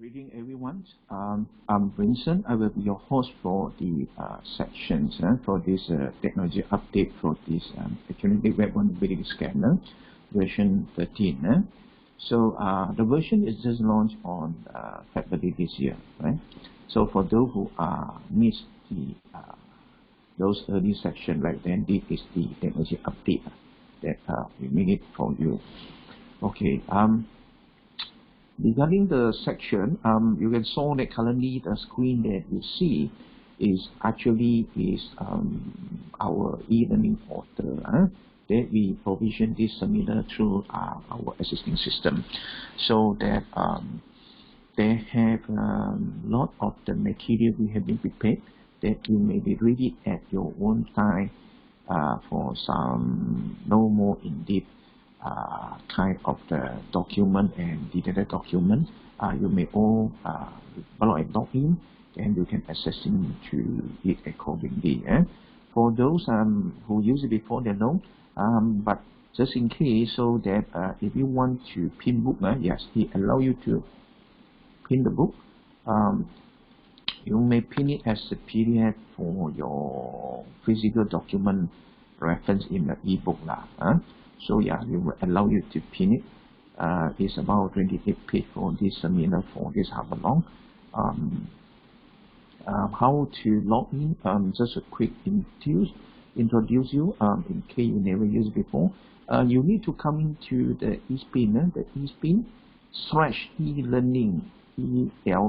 Greeting everyone. I'm Vincent. I will be your host for the sections for this technology update for this Acunetix Web Vulnerability Scanner version 13. So the version is just launched on February this year, right? So for those who missed the those early section, right, then this is the technology update that we made it for you. Okay. Regarding the section, you can saw that currently the screen that you see is actually our e-learning portal that we provision this similar through our existing system, so that they have a lot of the material we have been prepared that you may be reading at your own time for some no more in-depth kind of the document and detailed document. You may all follow and log in, and you can access into it accordingly. For those who use it before, they know, but just in case, so that if you want to pin book, yes, it allows you to pin the book. You may pin it as a PDF for your physical document reference in the ebook So yeah, it will allow you to pin it. It's about 28 pages for this seminar for this half long. How to log in? Just a quick introduce you in case you never used before. You need to come into the eSpin, /e-learning, E-L-E-A-R-I-N-G.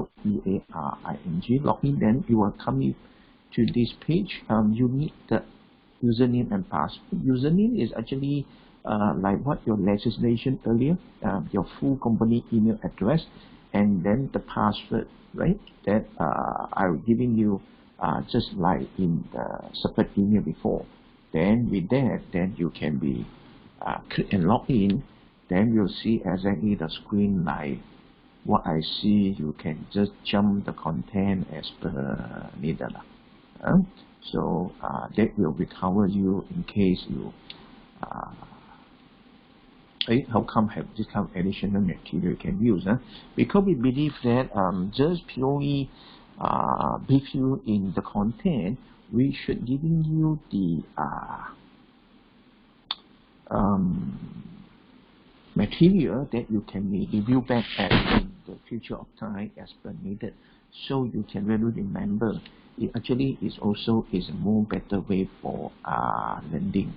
Log in, then you will come to this page. You need the username and password. Username is actually like what your legislation earlier, your full company email address, and then the password, right? That I'm giving you just like in the separate email before. Then with that, then you can be click and log in. Then you'll see exactly the screen like what I see. You can just jump the content as per needed. So that will recover you in case you how come have this kind of additional material you can use? Because we believe that just purely brief you in the content, we should giving you the material that you can review back at in the future of time as per needed, so you can really remember. It actually is also a more better way for learning.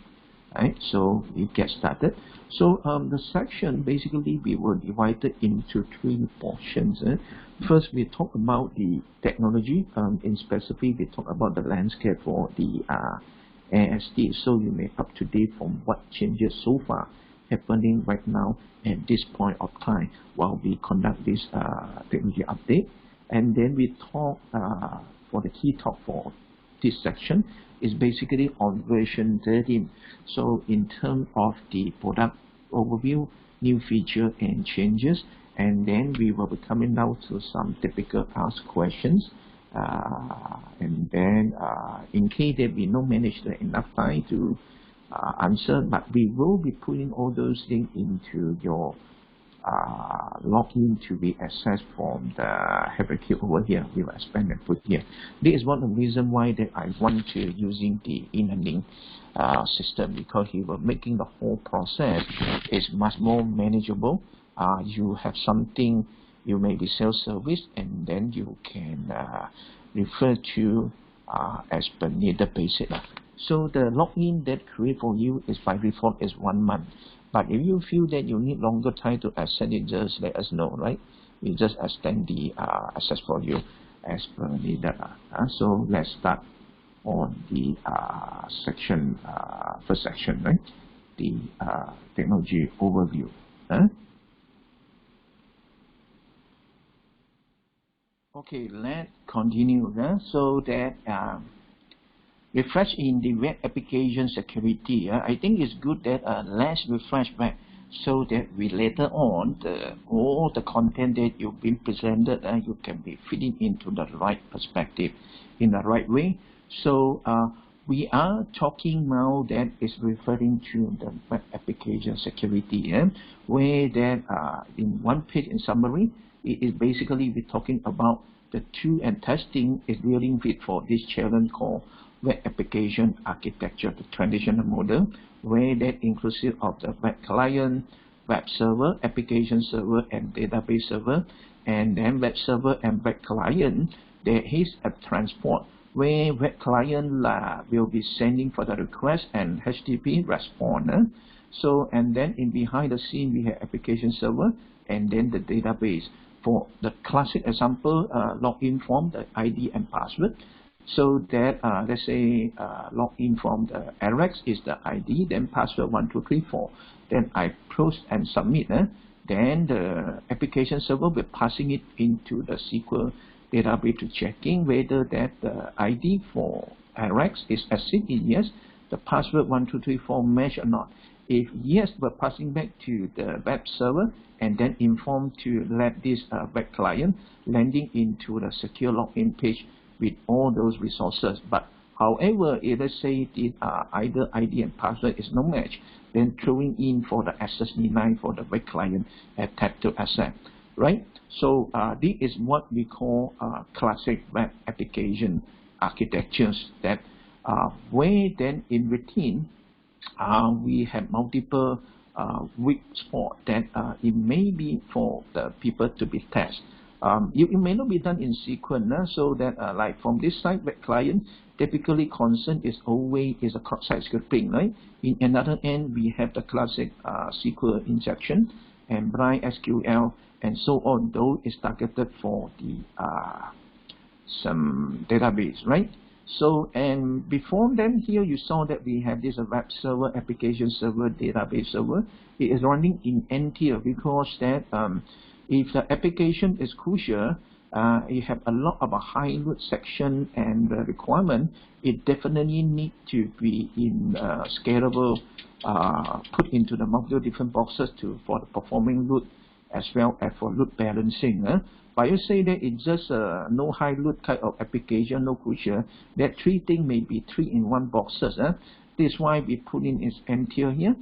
Right, so we get started. So the section basically we were divided into three portions. First, we talk about the technology. In specific, we talk about the landscape for the AST, so you may up to date from what changes so far happening right now at this point of time while we conduct this technology update. And then we talk for the key talk for this section is basically on version 13. So in terms of the product overview, new feature and changes, and then we will be coming down to some typical ask questions, and then in case that we don't manage enough time to answer, but we will be putting all those things into your login to be accessed from the hierarchy over here. We will expand and put here. This is one of the reasons why that I want to using the e-learning system, because he will making the whole process is much more manageable. You have something, you may be self-service, and then you can refer to as per needed basis. So the login that create for you is by default is 1 month. But if you feel that you need longer time to access it, just let us know, right? We just extend the access for you as per needed. So let's start on the section, first section, right? The technology overview. Okay, let's continue. So that refresh in the web application security. I think it's good that let's refresh back so that we later on all the content that you've been presented, you can be fitting into the right perspective in the right way. So we are talking now that is referring to the web application security, where that in one page in summary it is basically we're talking about the tool and testing is dealing with for this challenge called web application architecture, the traditional model, where that inclusive of the web client, web server, application server, and database server, and then web server and web client, there is a transport where web client will be sending for the request and HTTP responder. So, and then in behind the scene we have application server and then the database. For the classic example, login form, the ID and password. So that let's say login from the RX is the ID, then password 1234. Then I close and submit. Then the application server will be passing it into the SQL database to checking whether that the ID for RX is accepted. Yes, the password 1234 match or not. If yes, we're passing back to the web server and then inform to let this web client landing into the secure login page with all those resources. But however, if let's say the either ID and password is no match, then throwing in for the access denied for the web client and tap to accept, right? So this is what we call classic web application architectures that where then in routine we have multiple weak spots that it may be for the people to be tested. It may not be done in sequence, so that like from this side, web client, typically concern is always is a cross-site scripting, right? In another end, we have the classic SQL injection and blind SQL and so on. Though is targeted for the some database, right? So, and before then here you saw that we have this web server, application server, database server. It is running in N tier because that if the application is crucial, you have a lot of a high load section and requirement, it definitely need to be in scalable, put into the multiple different boxes for the performing load as well as for load balancing. But you say that it's just no high load type of application, no crucial, that three things may be 3-in-1 boxes. This is why we put in its N tier here.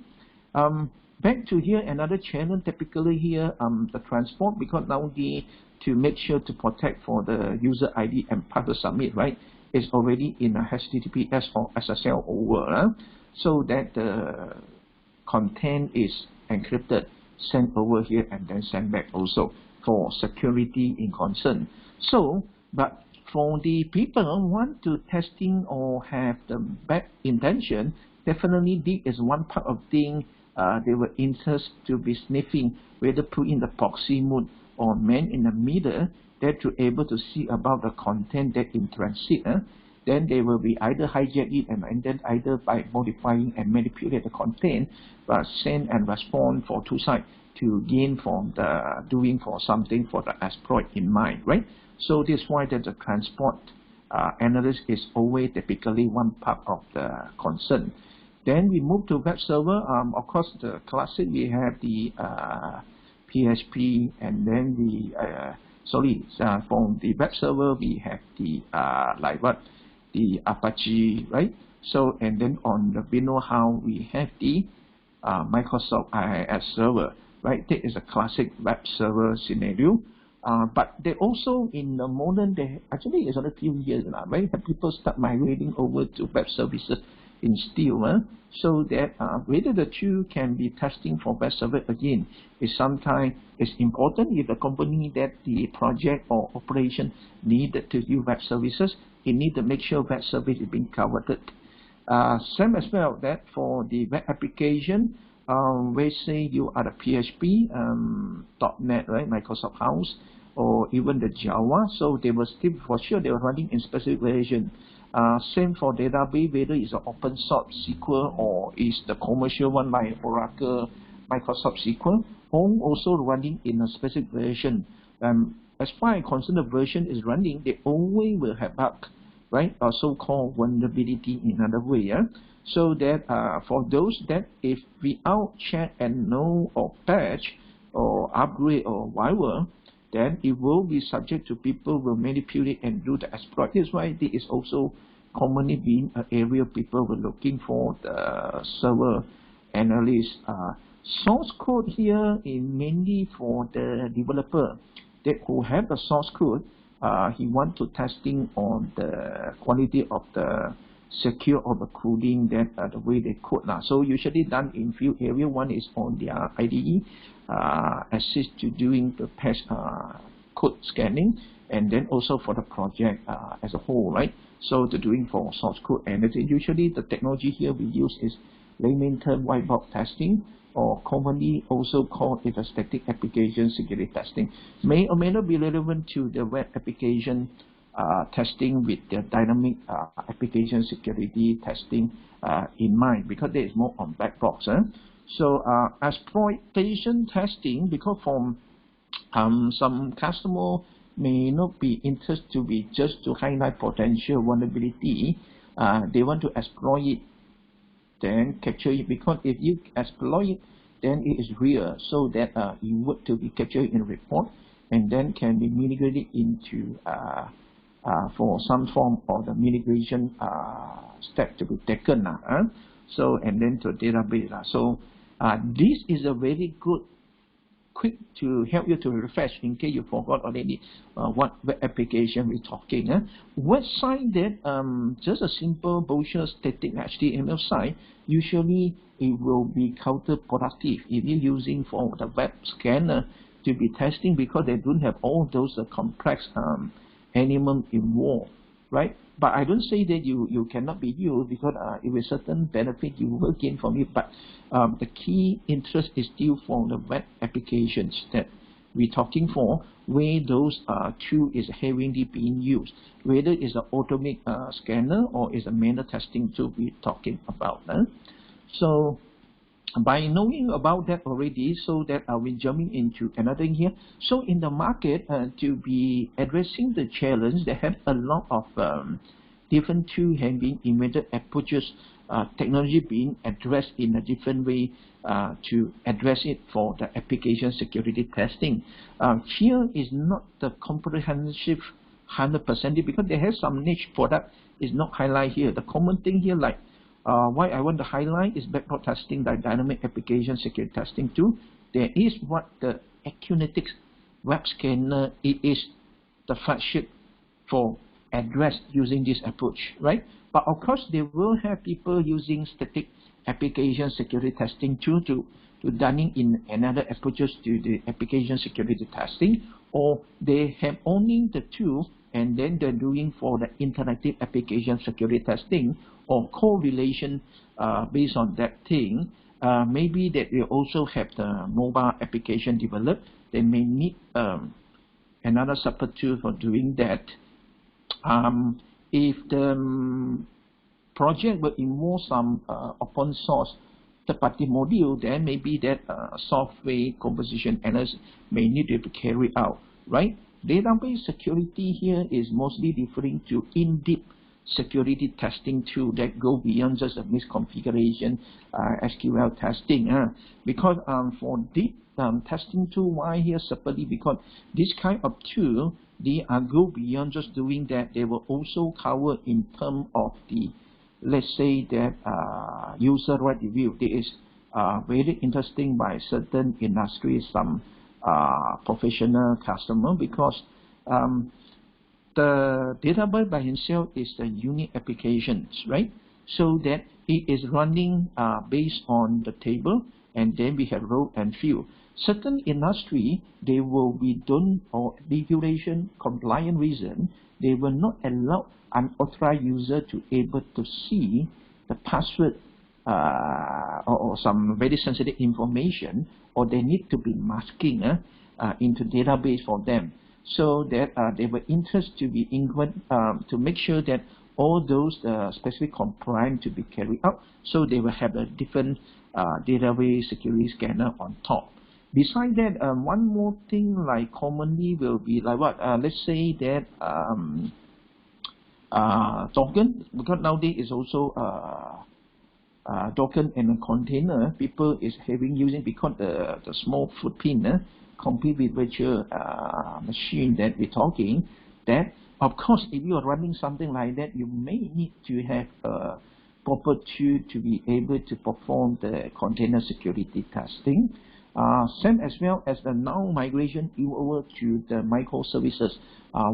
Back to here, another challenge typically here, the transport, because now to make sure to protect for the user ID and password submit, right, is already in a HTTPS or SSL over, so that the content is encrypted, sent over here and then sent back also for security in concern. So, but for the people who want to testing or have the bad intention, definitely this is one part of thing they were interested to be sniffing, whether put in the proxy mode or man in the middle, that to able to see about the content that in transit. Then they will be either hijack it and then either by modifying and manipulate the content, but send and respond for two sides to gain from the doing for something for the exploit in mind, right? So this is why that the transport analyst is always typically one part of the concern. Then we move to web server. Of course, the classic we have the PHP, and then the from the web server we have the like what the Apache, right? So and then on the below how we have the Microsoft IIS server, right? That is a classic web server scenario. But they also in the modern day, actually it's only a few years now, right? People start migrating over to web services in still, so that whether the two can be testing for web server again is sometimes it's important. If the company that the project or operation needed to use web services, it need to make sure web service is being covered. Same as well that for the web application, we say you are the PHP, .NET, right, Microsoft House, or even the Java, so they were still for sure they were running in specific version. Same for database, whether it's an open source SQL or is the commercial one like Oracle, Microsoft SQL, all also running in a specific version. As far as concerned the version is running, they always will have bug, right? Or so-called vulnerability in another way. Yeah? So that for those that if without check and know or patch or upgrade or whatever, then it will be subject to people will manipulate and do the exploit. That's why this is also commonly being an area people were looking for the server analyst. Source code here is mainly for the developer. that who have the source code, he want to testing on the quality of the secure of the coding that the way they code now. So usually done in few areas. One is on their IDE, assist to doing the patch code scanning, and then also for the project as a whole, right? So the doing for source code, and usually the technology here we use is layman term white box testing, or commonly also called it a static application security testing. May or may not be relevant to the web application testing with the dynamic application security testing in mind, because there is more on black box. So exploitation testing, because from some customer may not be interested to be just to highlight potential vulnerability. They want to exploit it, then capture it, because if you exploit it, then it is real, so that you would to be captured in a report, and then can be mitigated into for some form of the mitigation step to be taken. So, and then to database. So this is a very good quick to help you to refresh in case you forgot already what web application we're talking. Website that just a simple brochure static HTML site, usually it will be counterproductive if you're using for the web scanner to be testing, because they don't have all those complex elements involved, right? But I don't say that you cannot be used, because it will certain benefit you will gain from it. But the key interest is still for the web applications that we're talking for, where those tool is heavily being used, whether it's an automatic scanner or is a manual testing tool we're talking about. So by knowing about that already, so that we're jumping into another here. So in the market, to be addressing the challenge, they have a lot of different tools have been invented, approaches, technology being addressed in a different way to address it for the application security testing. Here is not the comprehensive 100%, because they have some niche product is not highlighted here. The common thing here, like why I want to highlight is blackbox testing, the dynamic application security testing tool. There is what the Acunetix web scanner, it is the flagship for address using this approach, right? But of course, they will have people using static application security testing tool to running in another approaches to the application security testing, or they have only the tool and then they're doing for the interactive application security testing or correlation based on that thing. Maybe that will also have the mobile application developed. They may need another separate tool for doing that. If the project will involve some open source third-party module, then maybe that software composition analysis may need to be carried out, right? Database security here is mostly referring to in-depth security testing tool that go beyond just a misconfiguration SQL testing. Because for deep testing tool, why here separately? Because this kind of tool, they go beyond just doing that. They will also cover in terms of the, let's say that user right review. There is very interesting by certain industries, some professional customer, because the database by itself is the unique applications, right? So that it is running based on the table, and then we have row and field. Certain industry, they will be done for regulation compliant reason, they will not allow unauthorized user to able to see the password or some very sensitive information, or they need to be masking into database for them, so that they were interested to be to make sure that all those specific compliance to be carried out, so they will have a different database security scanner on top. Besides that, one more thing like commonly will be like what? Let's say that token, because nowadays is also token and a container people is using, because the small footprint compete with virtual machine that we're talking. That of course, if you are running something like that, you may need to have a proper tool to be able to perform the container security testing. Same as well as the now migration over to the microservices.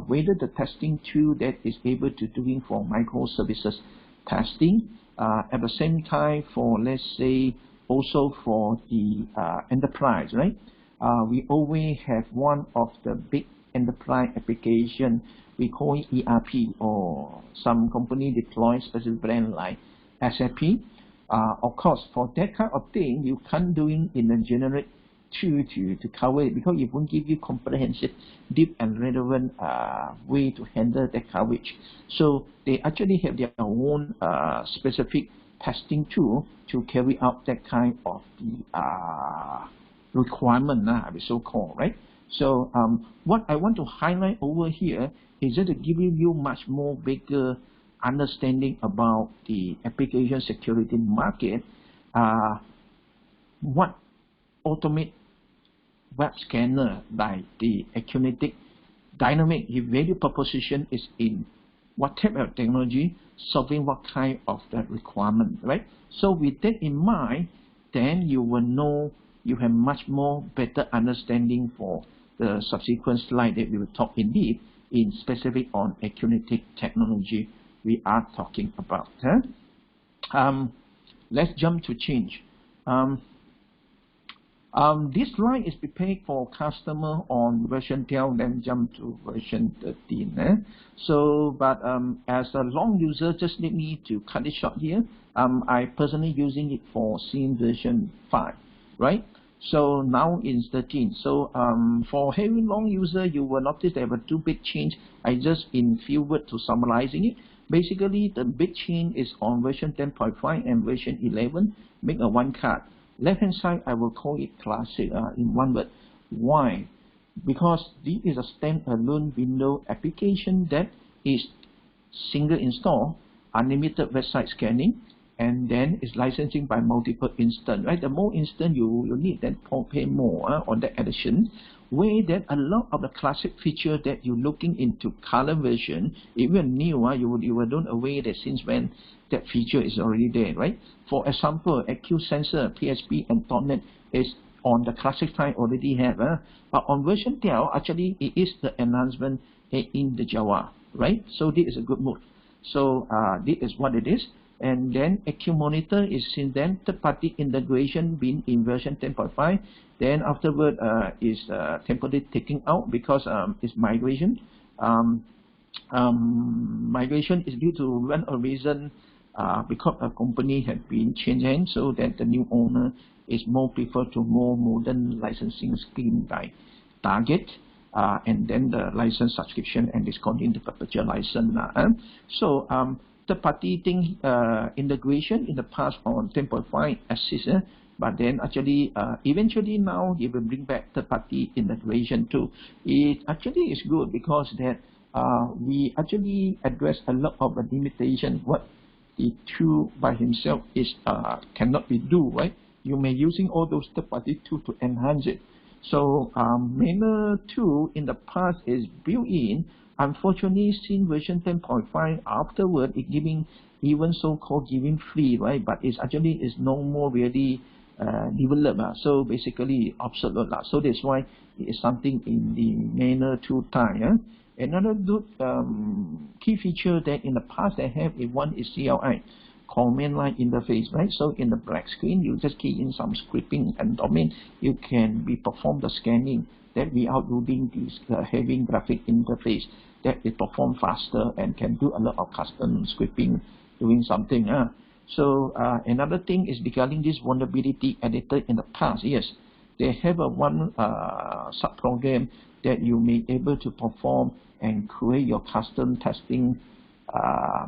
Whether the testing tool that is able to doing for microservices testing, at the same time for, let's say, also for the enterprise, right? We always have one of the big enterprise application, we call it ERP, or some company deploy specific brand like SAP. Of course, for that kind of thing, you can't do it in a generic tool to cover it, because it won't give you comprehensive, deep and relevant way to handle that coverage. So they actually have their own specific testing tool to carry out that kind of the requirement, so-called, right? So what I want to highlight over here is just to give you much more bigger understanding about the application security market. What automate web scanner like the Acunetix dynamic value proposition is in what type of technology, solving what kind of the requirement, right? So with that in mind, then you will know, you have much more better understanding for the subsequent slide that we will talk in deep in specific on Acunetix technology we are talking about. Let's jump to change. This slide is prepared for customer on version 12, then jump to version 13. So, but as a long user, just let me to cut it short here. I personally using it for scene version 5, right? So now it's 13. So for heavy long user, you will notice there were two big change. I just in few words to summarizing it. Basically, the big change is on version 10.5 and version 11. Make a one card. Left hand side, I will call it classic in one word. Why? Because this is a standalone window application that is single install, unlimited website scanning, and then it's licensing by multiple instance, right? The more instance you need, then pay more on that addition. Where that a lot of the classic feature that you're looking into color version, even new, you were don't aware that since when that feature is already there, right? For example, Acute Sensor, PSP, and .NET is on the classic side already have, but on version 12, actually it is the enhancement in the Java, right? So this is a good move. So this is what it is. And then Acumonitor is since then third-party integration been in version 10.5. Then afterward is temporarily taking out because it's migration. Migration is due to one reason because a company had been changed hands, so that the new owner is more preferred to more modern licensing scheme by Target. And then the license subscription and discontinue the perpetual license. So third-party thing integration in the past on 10.5 assist, but then actually eventually now they will bring back third-party integration too. It actually is good because that we actually address a lot of the limitation what the tool by himself is cannot be do, right? You may using all those third-party tools to enhance it. So Manner 2 in the past is built in. Unfortunately, since version 10.5 afterward, it giving even so-called giving free, right? But it's actually is no more really developed. So basically obsolete. So that's why it is something in the Manner 2 time. Another good key feature that in the past they have is one is CLI, command line interface, right? So in the black screen, you just key in some scripting and domain, you can be perform the scanning that without using this having graphic interface that it perform faster and can do a lot of custom scripting doing something. So another thing is regarding this vulnerability editor in the past. Yes, they have a one subprogram that you may able to perform and create your custom testing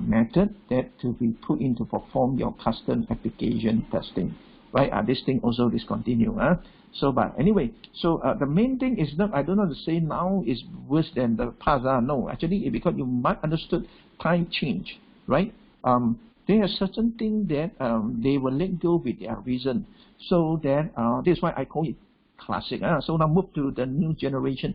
method that to be put in to perform your custom application testing, right? This thing also discontinued. So, but anyway, so the main thing is not, I don't know to say now is worse than the past. No, actually, because you might understood time change, right? There are certain things that they will let go with their reason. So that this is why I call it classic. So now move to the new generation.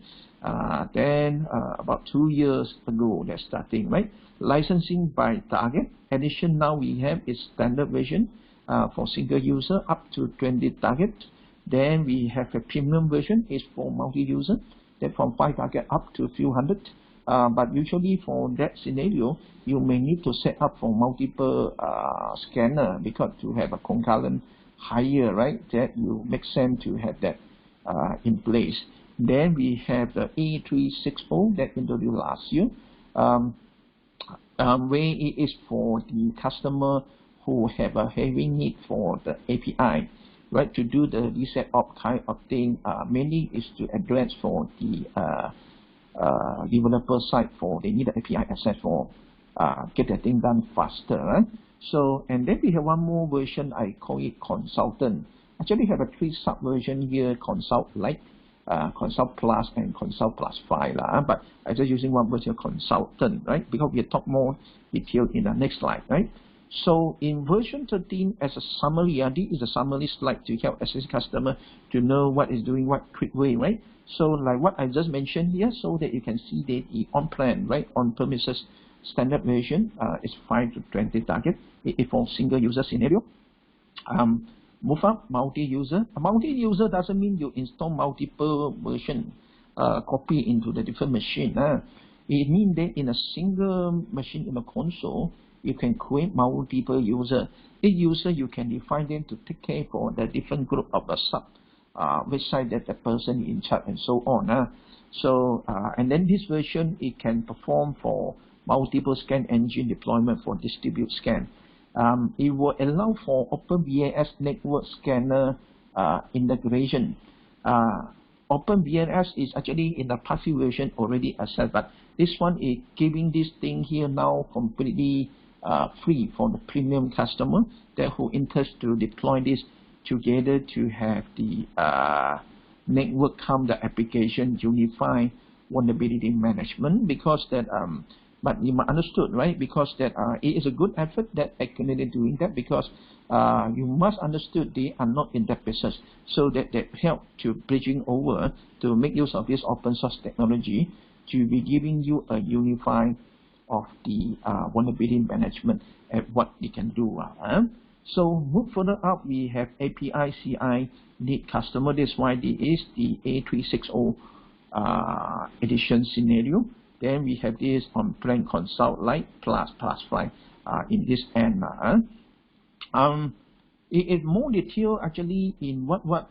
Then about 2 years ago, they're starting, right? Licensing by target. Addition now we have is standard version for single user up to 20 target. Then we have a premium version is for multi-user, that from 5 target up to a few hundred. But usually for that scenario, you may need to set up for multiple scanner, because to have a concurrent higher, right? That you make sense to have that in place. Then we have the A360 that introduced last year, where it is for the customer who have a heavy need for the API, right, to do the reset op kind of thing. Mainly is to address for the developer side, for they need the API access for get that thing done faster, right? So, and then we have one more version, I call it Consultant. Actually have a 3 sub version here: Consult Lite, Consult Plus, and Consult Plus 5 but I'm just using one version, Consultant, right? Because we'll talk more detail in the next slide, right? So in version 13, as a summary, this is a summary slide to help assist customer to know what is doing what quick way, right? So like what I just mentioned here, so that you can see that the on-plan, right, on-premises standard version is 5 to 20 target for single user scenario. Move up, multi-user. Multi-user doesn't mean you install multiple version, copy into the different machine. It means that in a single machine in the console, you can create multiple user. Each user you can define them to take care for the different group of the sub website that the person in charge and so on. So and then this version, it can perform for multiple scan engine deployment for distribute scan. It will allow for OpenVNS network scanner integration. OpenVNS is actually in the passive version already accessed, but this one is giving this thing here now completely free for the premium customer that who interested to deploy this together to have the network come the application unified vulnerability management, because that but you must understood, right? Because that it is a good effort that Acunetix doing that, because you must understood they are not in that business, so that help to bridging over to make use of this open source technology to be giving you a unified of the vulnerability management and what they can do. So move further up, we have API CI need customer. That's why there is the A360 edition scenario. Then we have this on-plan Consult Lite plus 5 in this end. It is more detailed actually in what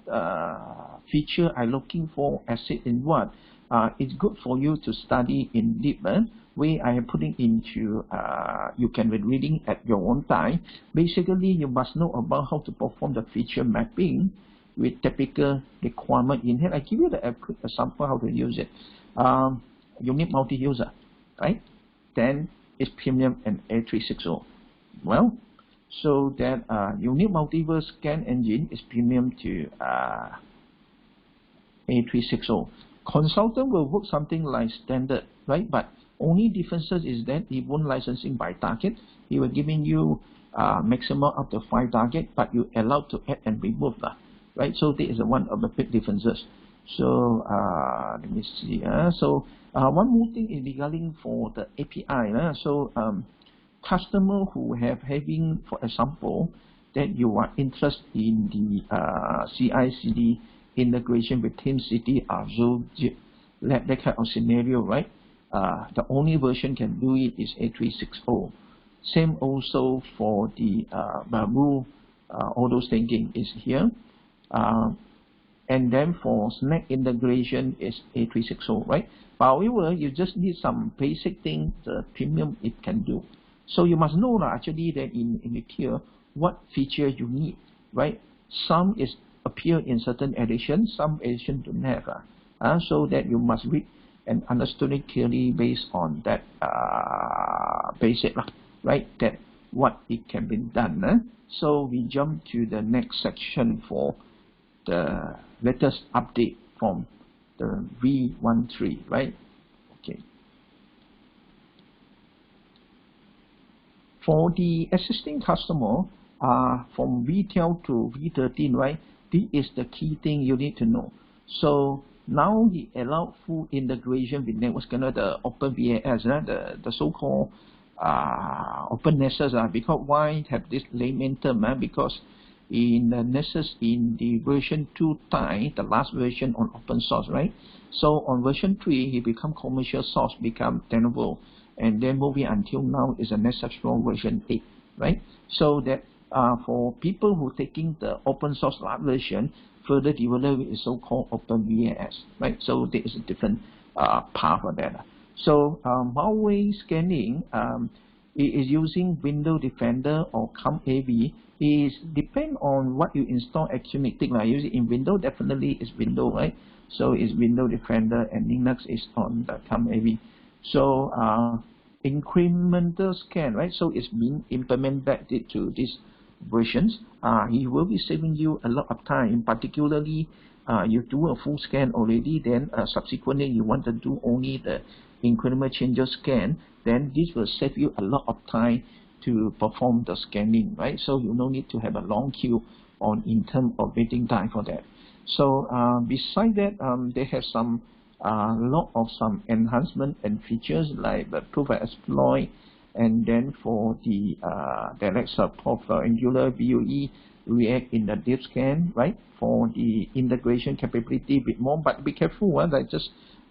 feature I'm looking for, asset in what. It's good for you to study in deep way. I am putting into you can be reading at your own time. Basically, you must know about how to perform the feature mapping with typical requirement in here. I give you the quick example how to use it. You need multi-user, right? Then it's premium and A360. Well, so that you need multiple scan engine is premium to A360. Consultant will work something like standard, right? But only differences is that it won't licensing by target. It will giving you maximum up to 5 target, but you allowed to add and remove, right? So this is one of the big differences. So let me see. So one more thing is regarding for the API. So customer who have having, for example, that you are interested in the CI/CD integration with TeamCity, Azure, that kind of scenario, right? The only version can do it is A360. Same also for the rule, all those thinking is here. And then for Snack integration is A360, right? However, you just need some basic thing, the premium it can do. So you must know actually that in here what feature you need, right? Some is appear in certain editions, some edition don't have. So that you must read and understand it clearly based on that basic, right? That what it can be done. So we jump to the next section for the latest update from the v13, right? Okay. For the existing customer, from V12 to V13, right? This is the key thing you need to know. So now he allowed full integration with network scanner, the OpenVNS, the so-called openness, because why have this layman term? Because in the version 2 time, the last version on open source, right? So on version 3, it become commercial source, become tenable, and then moving until now is a Nexus version 8, right? So that for people who taking the open source last version, further develop is so-called OpenVAS, right? So there is a different path for that. So malware scanning is using Windows Defender or CumAV. Is depend on what you install Acunetix. Like using in Windows, definitely is Windows, right? So it's Windows Defender, and Linux is on the CumAV. So incremental scan, right? So it's being implemented to these versions. It will be saving you a lot of time. Particularly, you do a full scan already, then subsequently you want to do only the incremental changes scan. Then this will save you a lot of time to perform the scanning, right? So you no need to have a long queue on in terms of waiting time for that. So beside that, they have some lot of some enhancement and features like the proof of exploit, and then for the direct support for Angular, Vue, React in the deep scan, right? For the integration capability a bit more, but be careful, like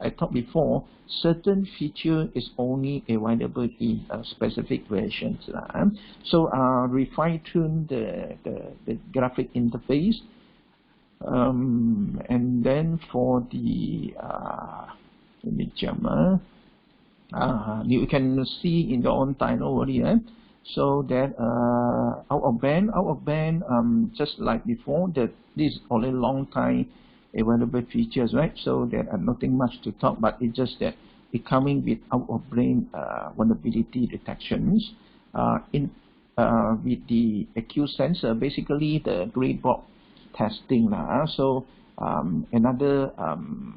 I talked before, certain feature is only available in specific versions. So refine-tune the graphic interface, and then for the let me jump. You can see in your own time, no worry. So that out of band, just like before, that this is only long time available features, right? So there are nothing much to talk, but it's just that it coming with out of brain vulnerability detections with the accused sensor, basically the gray box testing. So another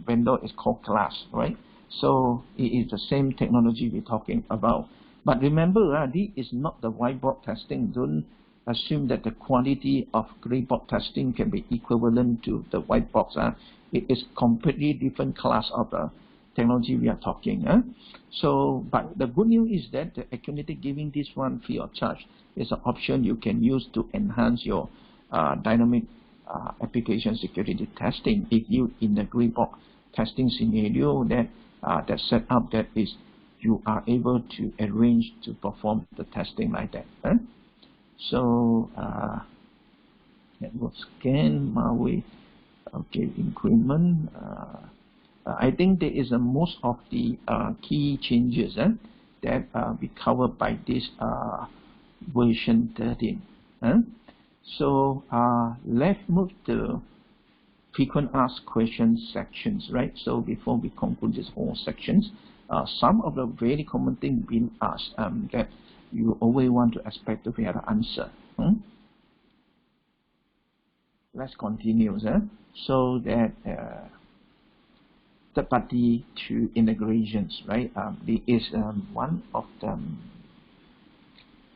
vendor is called Class, right? So it is the same technology we're talking about. But remember, this is not the white box testing. Don't assume that the quality of gray box testing can be equivalent to the white box. It is completely different class of technology we are talking. So, but the good news is that the Acunetix giving this one free of charge is an option you can use to enhance your dynamic application security testing. If you in the gray box testing scenario that that set up, that is you are able to arrange to perform the testing like that. So network scan, malware, okay, increment. I think there is most of the key changes that be covered by this version 13. So let's move to frequent asked questions sections, right? So before we conclude this whole sections, some of the very common things being asked that you always want to expect to have an answer. Let's continue. So that third party to integrations, right? This is one of the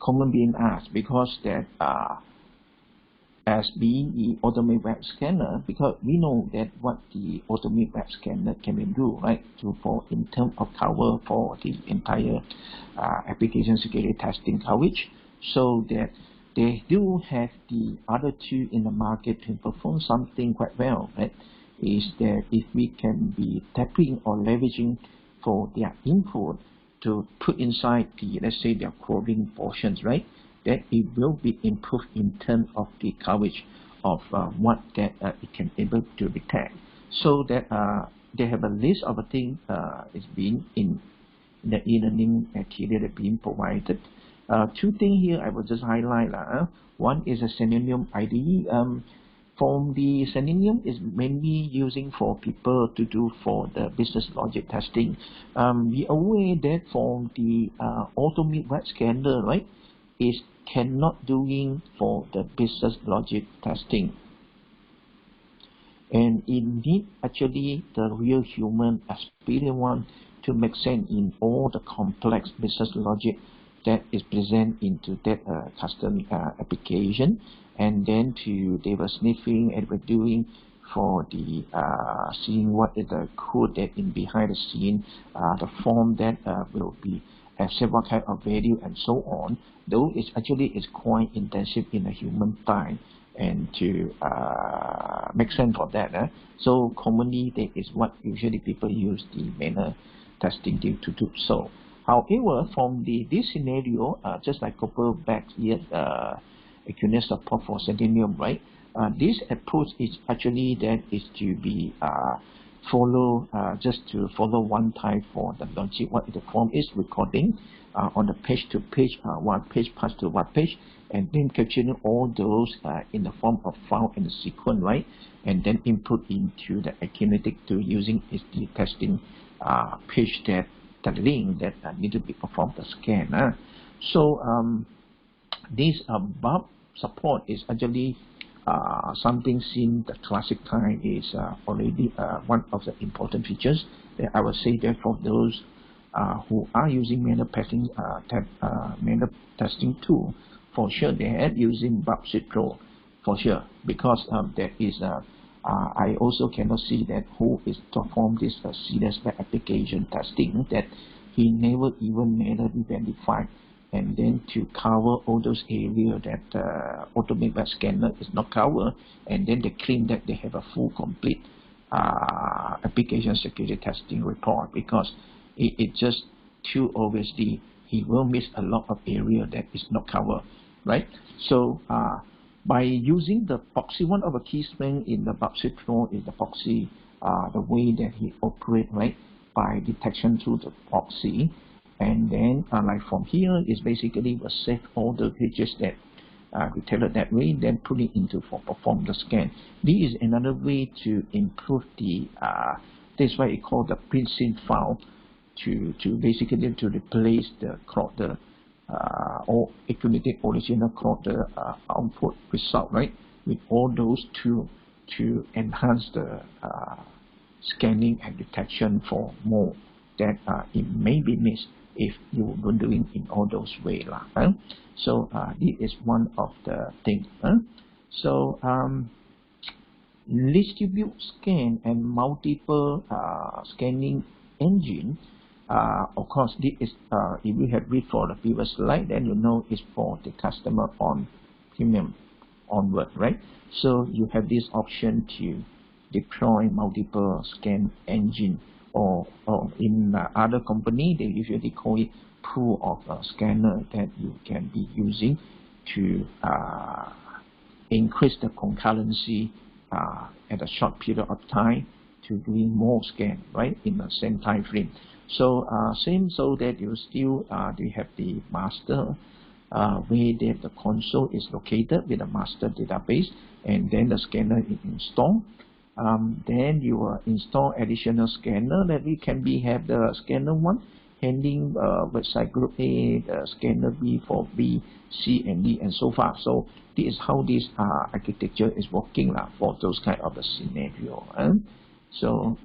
common being asked, because that as being the automated web scanner, because we know that what the automated web scanner can do, right? For in terms of cover for the entire application security testing coverage, so that they do have the other two in the market to perform something quite well, right? Is that if we can be tapping or leveraging for their input to put inside the, let's say, their coding portions, right? That it will be improved in terms of the coverage of what that it can able to detect. So that they have a list of things is being in the e-learning material that being provided. Two things here I will just highlight. One is a Selenium IDE. From the Selenium is mainly using for people to do for the business logic testing. We are aware that for the automated web scanner, right, is cannot doing for the business logic testing, and it need actually the real human experience one to make sense in all the complex business logic that is present into that custom application, and then they were sniffing and were doing for the seeing what is the code that in behind the scene, the form that will be accept what kind of value and so on. Though it's actually is quite intensive in the human time, and to make sense for that. So commonly that is what usually people use the manual testing to do so. However, from this scenario, just like copper back here, Acunetix support for Selenium, right? This approach is actually that is to be just to follow one type for the logic. What the form is recording on the page to page, one page pass to one page, and then capturing all those in the form of file and sequence, right? And then input into the Acunetix to using is the testing page that the link that need to be performed the scan. So this above support is actually something since the classic time is already one of the important features that I would say that for those who are using manual testing tool, for sure they are using Bug-Suite Pro for sure, because there is I also cannot see that who is perform this serious application testing that he never even manually identified, and then to cover all those areas that automated scanner is not covered, and then they claim that they have a full complete application security testing report, because it just too obviously he will miss a lot of area that is not covered, right? So by using the proxy, one of the key strengths in the Bug-Suite Pro is the proxy, the way that he operates, right? By detection through the proxy, and then like from here is basically will save all the pages that we tailor that way, then put it into for perform the scan. This is another way to improve the that's why it called the print scene file to basically to replace the or Acunetix original the output result, right, with all those two to enhance the scanning and detection for more that it may be missed if you were doing in all those ways. So this is one of the things. So distribute scan and multiple scanning engine. Of course, this is if you have read for the previous slide, then you know it's for the customer on premium onward, right? So you have this option to deploy multiple scan engine, or in other company they usually call it pool of scanner that you can be using to increase the concurrency at a short period of time to doing more scan, right, in the same time frame. So same, so that you still they have the master where that the console is located with the master database, and then the scanner is installed. Then you will install additional scanner that we can be have the scanner 1 handling website group A, the scanner B for B, C, and D, and so far. So this is how this architecture is working for those kind of a scenario. So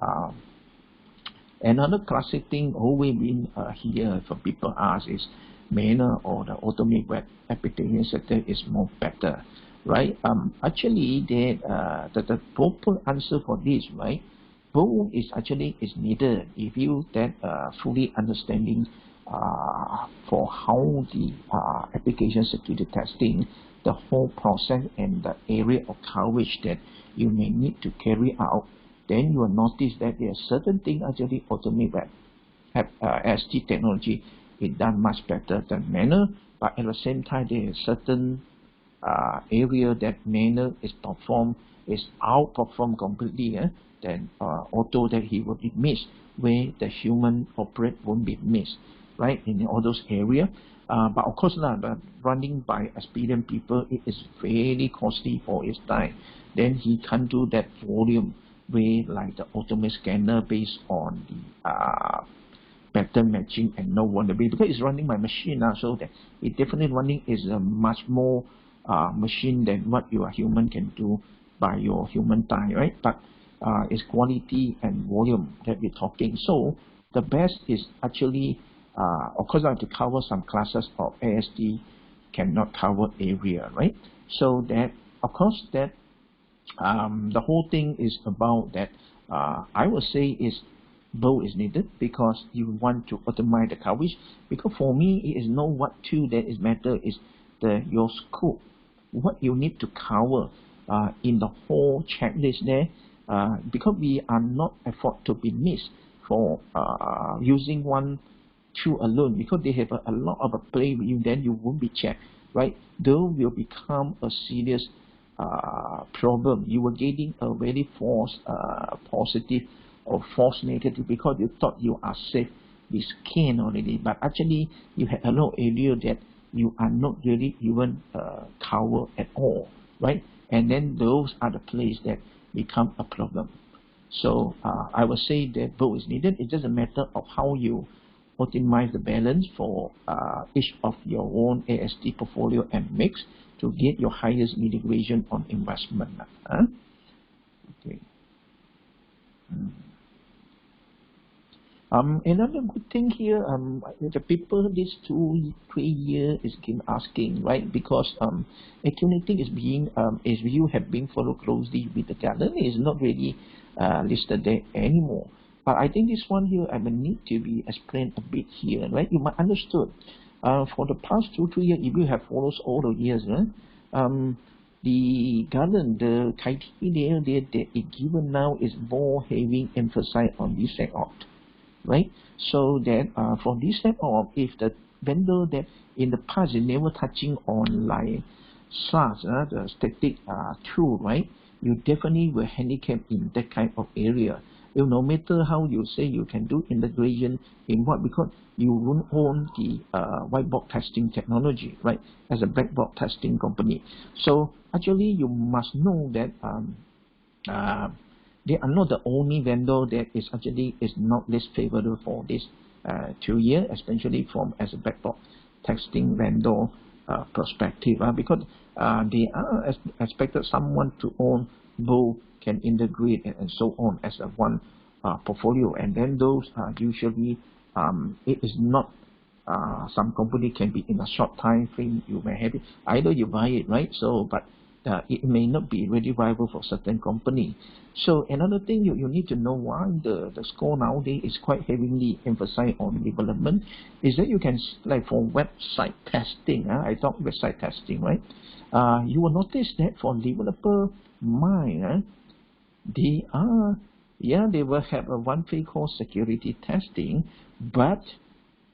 another classic thing always been here for people ask is manual or the automated web application sector is more better, right? Actually, the proper answer for this, right? Both is actually is needed if you that fully understanding for how the application security testing, the whole process and the area of coverage that you may need to carry out. Then you will notice that there are certain things actually automated web ST technology is done much better than manual, but at the same time there is certain area that manual is outperformed completely then auto that he will be missed, where the human operate won't be missed, right, in all those areas. But of course but running by experienced people, it is very costly for his time. Then he can't do that volume way like the automated scanner based on the pattern matching and no vulnerability, because it's running by machine now, so that it definitely running is a much more machine than what your human can do by your human time, right? But it's quality and volume that we're talking. So the best is actually of course I have to cover some classes of ASD cannot cover area, right? So that of course that the whole thing is about that I would say is both is needed, because you want to automate the coverage. Because for me, it is not what tool that is matter, is your scope what you need to cover in the whole checklist there, because we are not afford to be missed for using one tool alone, because they have a lot of a play with you, then you won't be checked, right? Though will become a serious problem. You were getting a very false positive or false negative because you thought you are safe, be scanned already, but actually you have a lot of area that you are not really even covered at all, right? And then those are the places that become a problem. So I would say that both is needed. It's just a matter of how you optimize the balance for each of your own AST portfolio and mix to get your highest mitigation on investment. Okay. Another good thing here, the people this 2-3 years is keep asking, right? Because Acunetix is being, as you have been followed closely with the garden, is not really listed there anymore. But I think this one here, I will need to be explained a bit here, right? You might understood. For the past 2-3 years, if you have followed all the years, right? The garden, the criteria there that is given now is more heavy emphasis on this SecOps. Right, so that for this type of, if the vendor that in the past is never touching on like SaaS, the static tool, right, you definitely will handicap in that kind of area. No matter how you say you can do integration in what, because you won't own the white box testing technology, right, as a black box testing company. So actually you must know that they are not the only vendor that is actually is not less favorable for this 2 years, especially from as a black box testing vendor perspective, because they are expected someone to own both, can integrate and so on as a one portfolio, and then those are usually it is not some company can be in a short time frame. You may have it, either you buy it, right? So but it may not be really viable for certain company. So another thing you need to know why the score nowadays is quite heavily emphasized on development is that you can, like for website testing, I talk website testing, right? You will notice that for developer mind, they are, yeah, they will have a one thing called security testing, but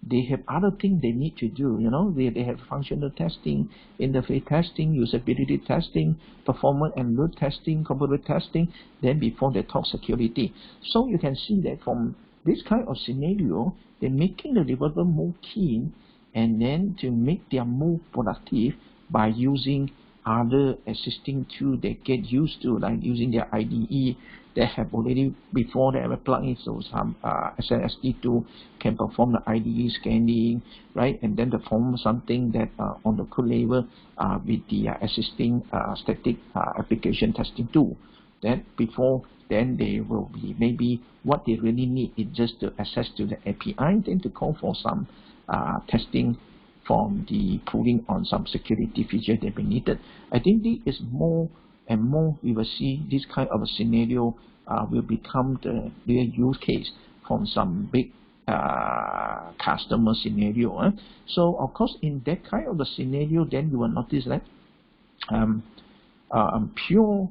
they have other things they need to do, you know. They have functional testing, interface testing, usability testing, performance and load testing, component testing, then before they talk security. So you can see that from this kind of scenario, they're making the developer more keen and then to make them more productive by using other existing tools they get used to, like using their IDE that have already before they have a plugin, so some SNSD tool can perform the IDE scanning, right, and then perform something that on the code level with the existing static application testing tool. That before then they will be maybe what they really need is just to access to the API, then to call for some testing from the pulling on some security feature that be needed. I think this is more and more we will see this kind of a scenario will become the real use case from some big customer scenario. So of course in that kind of a scenario, then you will notice that pure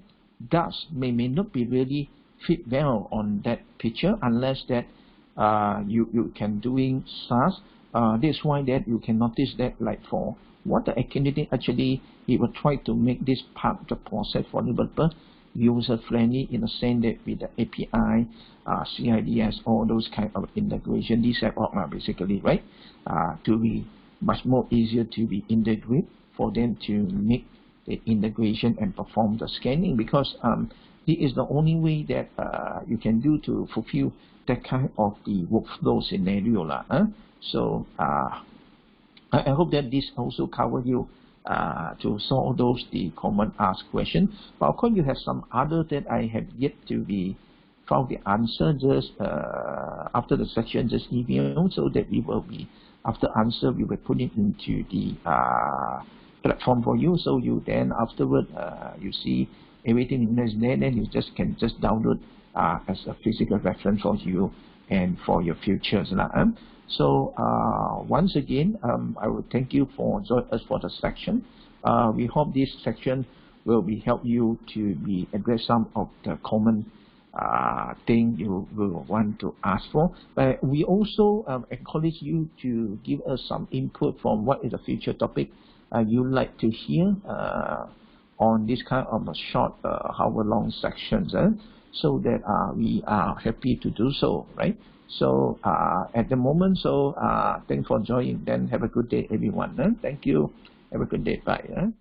dust may not be really fit well on that picture unless that you can doing SaaS. That's why that you can notice that, like for what the Acunetix actually, it will try to make this part of the process for developer user friendly in the sense that with the API, CIDS, all those kind of integration, these are basically, right, to be much more easier to be integrated for them to make the integration and perform the scanning, because this is the only way that you can do to fulfill that kind of the workflow scenario. So I hope that this also cover you to solve those the common asked question. But of course you have some other that I have yet to be found the answer. Just after the section, just email so that we will be, after answer we will put it into the platform for you, so you then afterward you see everything is there, then you just can just download as a physical reference for you and for your futures. So once again, I will thank you for joining us for the section. we hope this section will be help you to be address some of the common thing you will want to ask for. But we also encourage you to give us some input from what is the future topic you like to hear on this kind of a short hour-long sections, so that we are happy to do so, right? So at the moment, so thanks for joining. Then have a good day, everyone. Thank you. Have a good day. Bye.